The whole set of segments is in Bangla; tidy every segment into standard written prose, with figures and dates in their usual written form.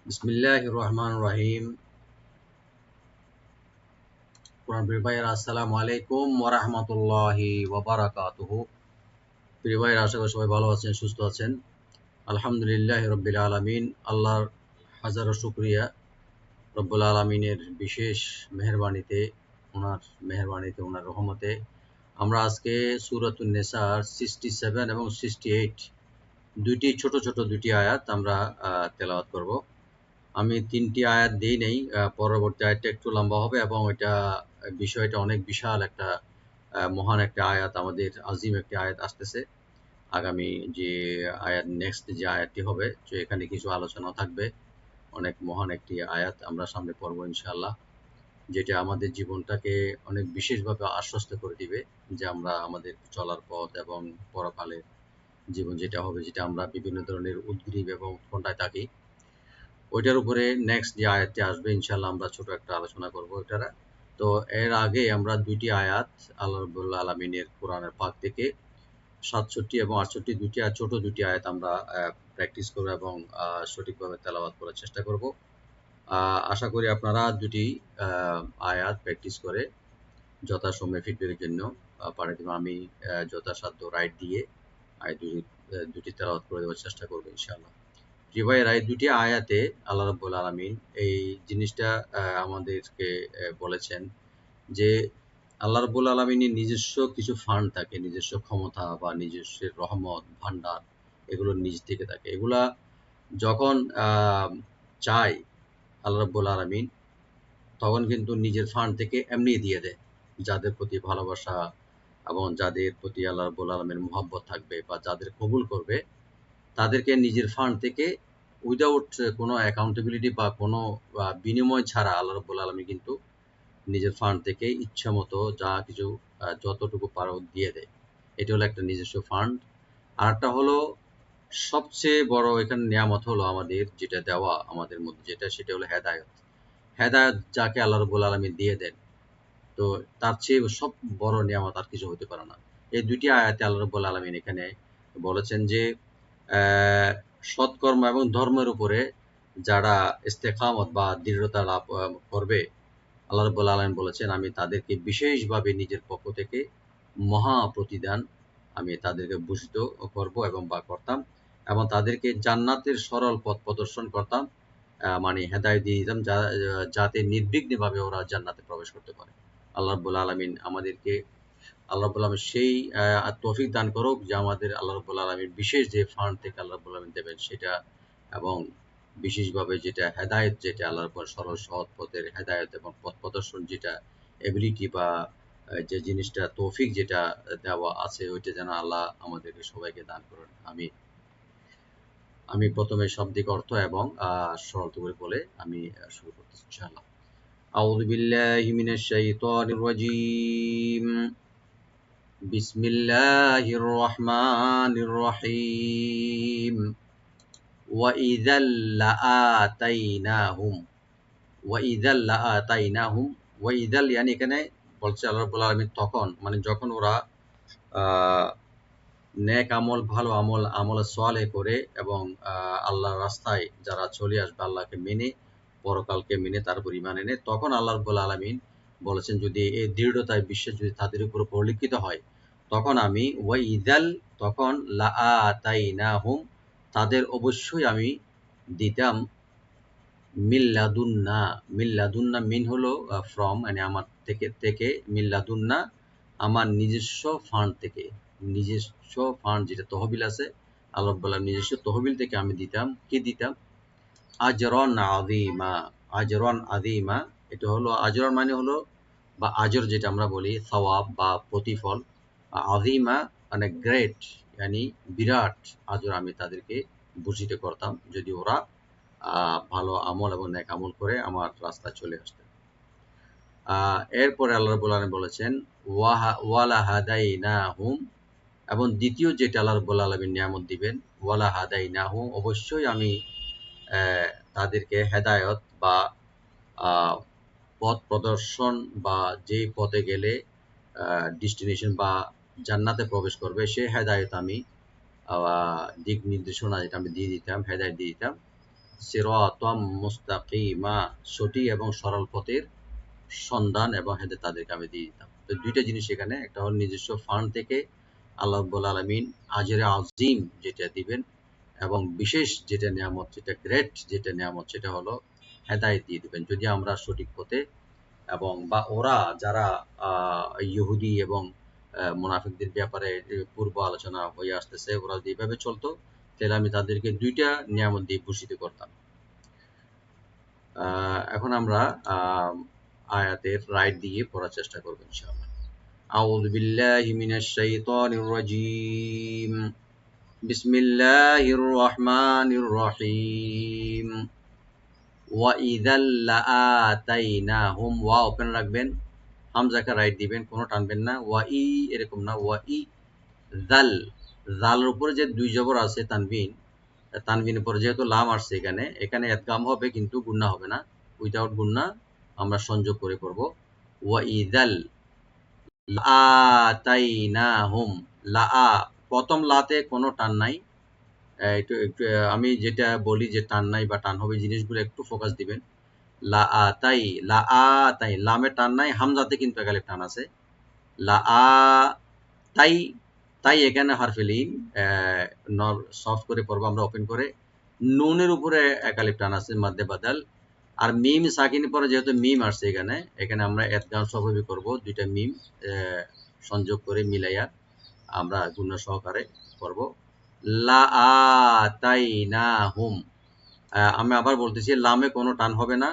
বিসমিল্লাহির রহমানির রহিম। কোরআন প্রিয় ভাইয়েরা, আসসালামু আলাইকুম ওয়া রাহমাতুল্লাহি ওয়া বারাকাতুহু। প্রিয় ভাইয়েরা, আশা করি সবাই ভালো আছেন, সুস্থ আছেন। আলহামদুলিল্লাহি রাব্বিল আলামিন। আল্লাহর হাজারো শুকরিয়া, রব্বুল আলামিনের বিশেষ মেহেরবানিতে, ওনার রহমতে আমরা আজকে সূরাতুন নিসার 67 এবং 68 ছোট ছোট দুটি আয়াত আমরা তেলাওয়াত করব। আমি ৩টি আয়াত দেই নাই, পরবর্তী আয়াতটা একটু লম্বা হবে এবং বিষয়টা অনেক বিশাল একটা মহান একটা আয়াত, আমাদের আজিম একটি আয়াত আসতেছে। আগামী যে নেক্সট যে আয়াতটি হবে, তো এখানে কিছু আলোচনা থাকবে। অনেক মহান একটি আয়াত আমরা সামনে পড়বো ইনশাআল্লাহ, যেটা আমাদের জীবনটাকে অনেক বিশেষভাবে আশ্বস্ত করে দিবে যে আমরা আমাদের চলার পথ এবং পরকালের জীবন যেটা হবে, যেটা আমরা বিভিন্ন ধরনের উদ্গ্রীব এবং উৎকণ্ঠায় থাকি, ওইটার উপরে নেক্সট যে আয়াতটি আসবে ইনশাআল্লাহ আমরা ছোট একটা আলোচনা করব ওইটার। তো এর আগে আমরা দুইটি আয়াত আল্লাহ রাব্বুল আলামিনের কোরআনের পাক থেকে 67 এবং 68 ছোট দুটি আয়াত আমরা প্র্যাকটিস করব এবং সঠিকভাবে তেলাওয়াত করার চেষ্টা করব। আশা করি আপনারা দুটি আয়াত প্র্যাকটিস করে যথাসময়ে ফিডব্যাকের জন্য পাঠিয়ে দেবেন। আমি যথাসাধ্য রাইট দিয়ে আয়াত দুটি তেলাওয়াত করে দেওয়ার চেষ্টা করব ইনশাআল্লাহ। জি ভাইয়েরা, এই দুটি আয়াতে আল্লাহ রাব্বুল আলামিন এই জিনিসটা আমাদেরকে বলেছেন যে আল্লাহ রাব্বুল আলামিনের নিজস্ব কিছু ফান্ড থাকে, নিজস্ব ক্ষমতা বা নিজস্ব রহমত ভান্ডার, এগুলো নিজ থেকে থাকে। এগুলা যখন চায় আল্লাহ রাব্বুল আলামিন, তখন কিন্তু নিজের ফান্ড থেকে এমনি দিয়ে দেয়। যাদের প্রতি ভালোবাসা এবং যাদের প্রতি আল্লাহ রাব্বুল আলামিনের মহব্বত থাকবে বা যাদের কবুল করবে, তাদেরকে নিজের ফান্ড থেকে উইদাউট কোনো অ্যাকাউন্টেবিলিটি বা কোনো বিনিময় ছাড়া আল্লাহ রাব্বুল আলামিন কিন্তু নিজের ফান্ড থেকে ইচ্ছা মতো যা কিছু যতটুকু পারো দিয়ে দেয়। এটা হলো একটা নিজস্ব ফান্ড। আরেকটা হলো সবচেয়ে বড় এখানে নিয়ামত হলো আমাদের যেটা দেওয়া আমাদের মধ্যে, সেটা হলো হেদায়েত। হেদায়েত যাকে আল্লাহ রাব্বুল আলামিন দিয়ে দেন, তো তার চেয়ে সব বড় নিয়ামত আর কিছু হতে পারে না। এই দুটি আয়াতে আল্লাহ রাব্বুল আলামিন এখানে বলেছেন যে সৎকর্ম এবং ধর্মের উপরে যারা ইস্তেকামত বা দৃঢ়তা লাভ করবে, আল্লাহ রাব্বুল আলামিন বলেছেন আমি তাদেরকে বিশেষভাবে নিজের পক্ষ থেকে মহা প্রতিদান আমি তাদেরকে ভূষিত করব এবং বা করতাম, এবং তাদেরকে জান্নাতের সরল পথ প্রদর্শন করতাম, মানে হেদায়েত দিয়ে দিতাম যাতে নির্বিঘ্নভাবে ওরা জান্নাতে প্রবেশ করতে পারে। আল্লাহ রাব্বুল আলামিন আমাদেরকে, আল্লাহ রাব্বুল আলামিন সেই তৌফিক দান করুক যে আমাদের আল্লাহ রাব্বুল আলামিন বিশেষ যে ফান্ড থেকে আল্লাহ রাব্বুল আলামিন দেবেন সেটা, এবং বিশেষভাবে যেটা হেদায়েত, যেটা আল্লাহর উপর সরল সহজ পথের হেদায়েত এবং পথ প্রদর্শন যেটা এবিলিটি বা যে জিনিসটা তৌফিক যেটা দেওয়া আছে, ওইটা যেন আল্লাহ আমাদেরকে সবাইকে দান করেন। আমি প্রথমে শাব্দিক অর্থ এবং সরল করে বলে আমি শুরু করতেছি ইনশাআল্লাহ। আউযু বিল্লাহি মিনাশ শাইতানির রাজীম। বিসমিল্লাহির রহমানির রহিম। ওয়াইযাল লাআতাইনাহুম। ওয়াইযাল মানে এখানে বলছে আল্লাহ রাব্বুল আলামিন তখন, মানে যখন ওরা নেক আমল, ভালো আমল, আমলে সালেহ করে এবং আল্লাহর রাস্তায় যারা চলে আসবে, আল্লাহকে মেনে, পরকালকে মেনে, তারপর ঈমান এনে, তখন আল্লাহ রাব্বুল আলামিন বলেছেন যদি এই দৃঢ়তায় বিশ্বাস যদি তাদের উপর পরিলক্ষিত হয়, তখন আমি তখন লাআতাইনাহুম, তাদের অবশ্যই আমি দিতাম মিল্লাদুন্না মিন হলো ফ্রম, মানে আমার থেকে মিল্লাদুন্না আমার নিজস্ব ফান্ড থেকে, নিজস্ব ফান্ড যেটা তহবিল আছে, আল্লাহ রাব্বুল আলামিন নিজস্ব তহবিল থেকে আমি দিতাম, কি দিতাম, আজরান আযীমা। আজরান আযীমা, এটা হলো আজরান মানে হলো বা আজর যেটা আমরা বলি সওয়াব বা প্রতিফল, আযীমা মানে গ্রেট, মানে বিরাট আজর আমি তাদেরকে ভূষিত করতাম যদি ওরা ভালো আমল এবং নেক আমল করে আমার রাস্তায় চলে আসতেন। এরপরে আল্লাহ রাব্বুল আলামিন বলেছেন ওয়ালা হাদাইনাহুম, এবং দ্বিতীয় যেটা আল্লাহ রাব্বুল আলামিন নিয়ামত দিবেন, ওয়ালা হাদাইনাহুম, অবশ্যই আমি তাদেরকে হেদায়ত বা পথ প্রদর্শন বা যেই পথে গেলে ডেস্টিনেশন বা জান্নাতে প্রবেশ করবে সেই হেদায়ত আমি দিক নির্দেশনা যেটা আমি দিয়ে দিতাম, হেদায়ত দিয়ে দিতাম। সিরাতাম মুস্তাকিমা, সঠিক এবং সরল পথের সন্ধান এবং হেদায়েত তাদেরকে আমি দিয়ে দিতাম। তো দুইটা জিনিস এখানে, একটা হল নিজস্ব ফান্ড থেকে আল্লাহ রাব্বুল আলামিন আজরে আজিম যেটা দিবেন, এবং বিশেষ যেটা নিয়ামত, যেটা গ্রেট যেটা নিয়ামত, সেটা হলো হেদায়েত দিয়ে দিবেন যদি আমরা সঠিক পথে, এবং বা ওরা যারা ইহুদি এবং মুনাফিকদের ব্যাপারে পূর্ব আলোচনা হয়ে আসতেছে, ওরা যেভাবে চলতো, তাহলে আমি তাদেরকে দুইটা নিয়ামত দিয়ে ভূষিত করতাম। এখন আমরা আয়াতের রাইট দিয়ে পড়ার চেষ্টা করব ইনশাআল্লাহ। আউযু বিল্লাহি মিনাশ শাইতানির রাজীম। বিসমিল্লাহির রহমানির রহিম। ওয়া ইযাল লাআতাইনাহুম, ওয়া ওপেন রাখবেন, হামজাকে রাইট দিবেন, কোনো টানবেন না। ওয়া ই এরকম না, ওয়া ই জাল, জালের উপরে যে দুই জবর আছে তানবিন, তানবিনের পরে যেহেতু লাম আসছে এখানে, এখানে ইদগাম হবে কিন্তু গুন্না হবে না, উইদাউট গুন্না আমরা সংযোগ করে করব। ওয়া ইযাল লাআতাইনাহুম, লা, প্রথম লাতে কোনো টান নাই। একটু একটু আমি যেটা বলি যে টান নাই বা টান হবে, জিনিসগুলো একটু ফোকাস দিবেন। লাআতাই, লাআতাই, লামে টান নাই, হামজাতে কিন্তু একালিফ টান আছে। লাআতাই, তাই এখানে হারফে লিন, নর সফট করে পড়বো আমরা ওপেন করে। নুনের উপরে একালিফ টান আছে, মাদ্দে বাদাল। আর মিম সাকিনের পরে যেহেতু মিম আসছে এখানে, এখানে আমরা ইদগাম স্বভাবই করব, দুইটা মিম সংযোগ করে মিলাইয়া আমরা গুণ সহকারে করব। লাআতাইনাহুম, আমি আবার বলতেছি, লামে কোনো টান হবে না,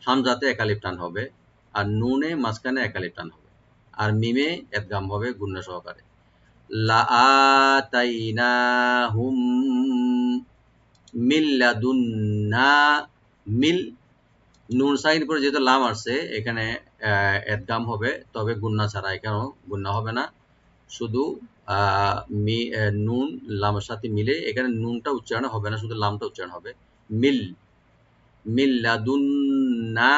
হামজাতে একালিফ টান হবে, আর নুনে মাঝখানে একালিফ টান হবে, আর মিমে ইদগাম হবে গুণ সহকারে। লাআতাইনাহুম মিন লাদুন্না, মিল, নুন সাইন করে যেহেতু লাম আসছে এখানে ইদগাম হবে, তবে গুন্না ছাড়া, এখানেও গুন্না হবে না, শুধু নুন লামের সাথে মিলে, এখানে নুনটা উচ্চারণ হবে না, শুধু লামটা উচ্চারণ হবে। মিল, মিল্লাদুন্না,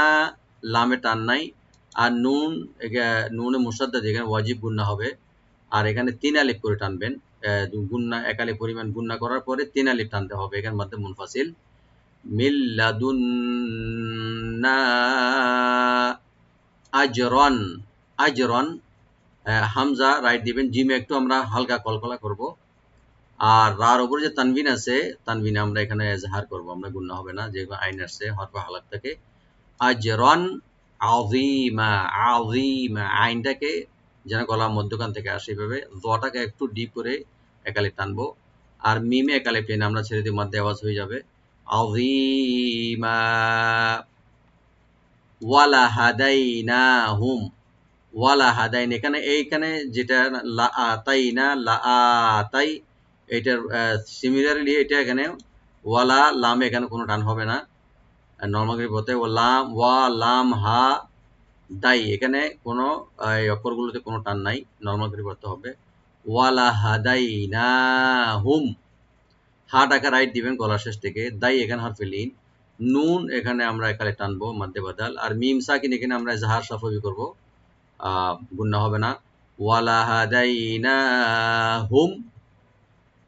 লামে টান নাই, আর নুন, নুনে মুসাদ্দাদ, এখানে ওয়াজিব গুন্না হবে, আর এখানে 3 আলিফ করে টানবেন, গুন্না এক আলিফ পরিমাণ গুন্না করার পরে 3 আলিফ টানতে হবে, এখানে মধ্যে মুনফাসিল। মিল্লাদুন্না আজরান, আজরান, হামজা রাইট দিবেন, জিমে একটু আমরা হালকা কলকলা করব, আর রার উপরে যে তানবিন আছে, তানবিনে আমরা এখানে এজাহার করব, আমরা গুন্না হবে না, যেহেতু আইন আসছে হরফে হালাক থেকে। আজরান আযীমা, আযীমা, আইনটাকে যেন গলার মধ্যখান থেকে আসে, এভাবে জটাকে একটু ডিপ করে একালিফ টানবো, আর মিমে একালিফ টেনে আমরা ছেড়ে দিয়ে মধ্যে আওয়াজ হয়ে যাবে আযীমা। ওয়ালা হাদাইনাহুম, ওয়ালা হাদাইন, এখানে এইখানে যেটা লাআতাইনা, লাআতাই, এটার সিমিলারলি এটা এখানে ওয়ালা লামে এখানে কোনো টান হবে না, নরমাল পথে। ও লাম, ওয়া লাম হা দাই, এখানে কোনো এই অক্ষরগুলোতে কোনো টান নাই, নরমাল করে পড়তে হবে। ওয়ালা হাদাইনাহুম, হা টাকা রাইট দিবেন গলার শেষ থেকে, দাই এখানে হারফে লিন, নুন এখানে আমরা একালে টানবো মাদ্দে বাদাল, আর মিম সাকিন এখানে আমরা জাহার সাফবি করব, গুন্না হবে না। ওয়ালা হাদাইনাহুম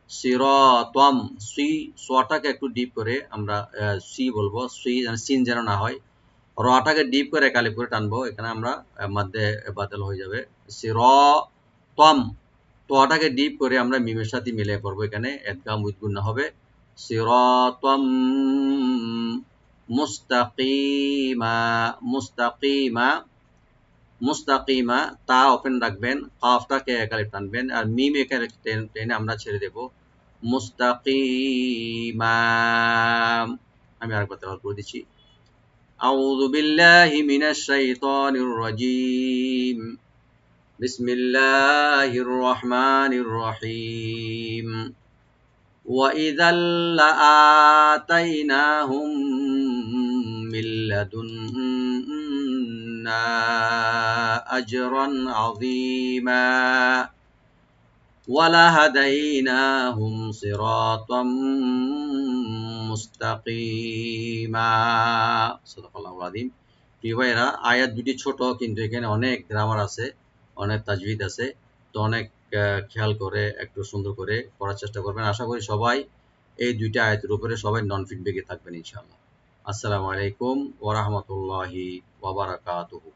সিরাতাম, সি, সোয়াটাকে একটু ডিপ করে আমরা সি বলবো, সি সিন যেন না হয়, রটাকে ডিপ করে একালিফ করে টানবো, এখানে আমরা মধ্যে বাদল হয়ে যাবে সিরাতাম। তোয়াটাকে ডিপ করে আমরা মিমের সাথে মিলে পড়বো, এখানে ইদগাম উইথ গুন্না হবে। সিরাতাম মুস্তাকিমা, মুস্তাকিমা, মুস্তাকিমা, তা ওপেন রাখবেন, কাফটাকে একালিফ টানবেন, আর মিম এখানে টেনে আমরা ছেড়ে দেব। মুস্তাকিমা, আমি আরেকবার তেলাওয়াত করে দিচ্ছি। আউযু বিল্লাহি মিনাশ শাইতানির রাজীম। বিসমিল্লাহির রহমানির রহিম। ওয়া ইযাল লাআতাইনাহুম মিন লাদুন্না আজরান আযীমা ওয়া লাহাদাইনাহুম সিরাতাম মুস্তাকিমা। সাদাকাল্লাহুল আযীম। প্রিয় ভাইয়েরা, আয়াত দুটি ছোট, কিন্তু এখানে অনেক গ্রামার আছে, অনেক তাজবিদ আছে, তো অনেক খেয়াল করে একটু সুন্দর করে পড়ার চেষ্টা করবেন। আশা করি সবাই এই দুইটা আয়াতের উপরে সবাই নন ফিডব্যাকে থাকবেন ইনশাআল্লাহ। আসসালামু আলাইকুম ওয়া রাহমাতুল্লাহি ওয়া বারাকাতুহু।